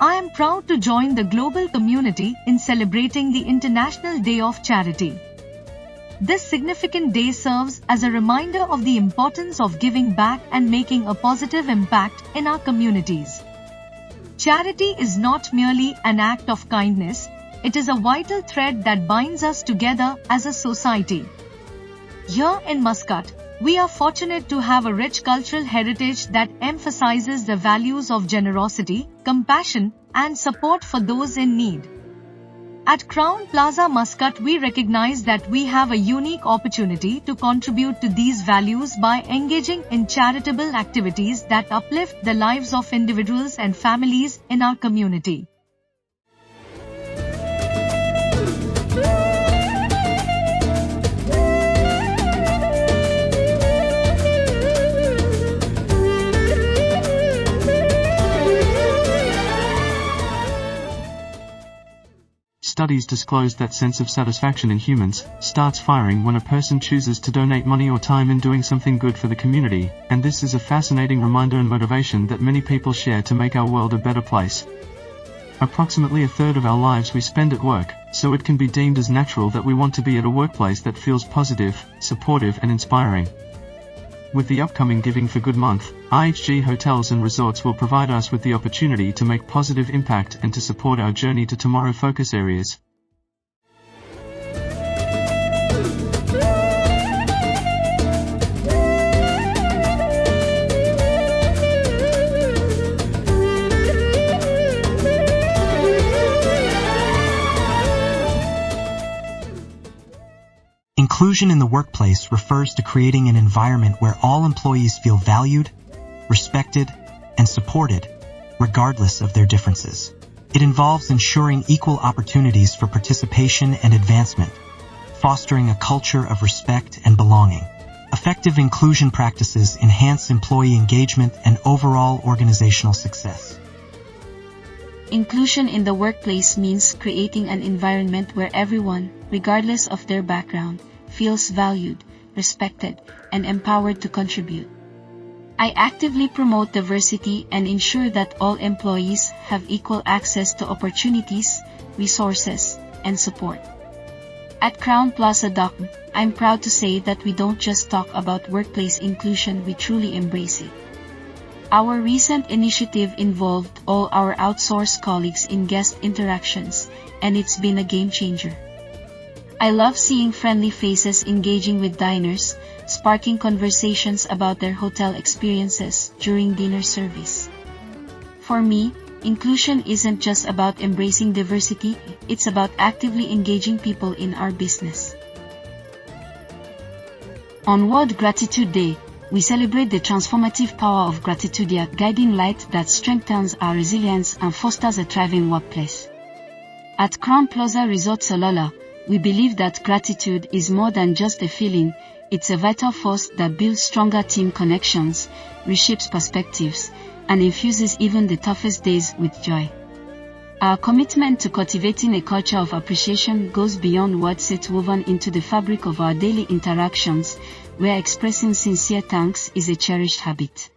I am proud to join the global community in celebrating the International Day of Charity. This significant day serves as a reminder of the importance of giving back and making a positive impact in our communities. Charity is not merely an act of kindness, it is a vital thread that binds us together as a society. Here in Muscat, we are fortunate to have a rich cultural heritage that emphasizes the values of generosity, compassion, and support for those in need. At Crown Plaza Muscat, we recognize that we have a unique opportunity to contribute to these values by engaging in charitable activities that uplift the lives of individuals and families in our community. Studies disclose that sense of satisfaction in humans starts firing when a person chooses to donate money or time in doing something good for the community, and this is a fascinating reminder and motivation that many people share to make our world a better place. Approximately a third of our lives we spend at work, so it can be deemed as natural that we want to be at a workplace that feels positive, supportive and inspiring. With the upcoming Giving for Good month, IHG Hotels and Resorts will provide us with the opportunity to make positive impact and to support our Journey to Tomorrow focus areas. Inclusion in the workplace refers to creating an environment where all employees feel valued, respected, and supported, regardless of their differences. It involves ensuring equal opportunities for participation and advancement, fostering a culture of respect and belonging. Effective inclusion practices enhance employee engagement and overall organizational success. Inclusion in the workplace means creating an environment where everyone, regardless of their background, feels valued, respected, and empowered to contribute. I actively promote diversity and ensure that all employees have equal access to opportunities, resources, and support. At Crown Plaza, I'm proud to say that we don't just talk about workplace inclusion, we truly embrace it. Our recent initiative involved all our outsourced colleagues in guest interactions, and it's been a game changer. I love seeing friendly faces engaging with diners, sparking conversations about their hotel experiences during dinner service. For me, inclusion isn't just about embracing diversity, it's about actively engaging people in our business. On World Gratitude Day, we celebrate the transformative power of gratitude, a guiding light that strengthens our resilience and fosters a thriving workplace. At Crown Plaza Resort Solala, we believe that gratitude is more than just a feeling, it's a vital force that builds stronger team connections, reshapes perspectives, and infuses even the toughest days with joy. Our commitment to cultivating a culture of appreciation goes beyond words. It's woven into the fabric of our daily interactions, where expressing sincere thanks is a cherished habit.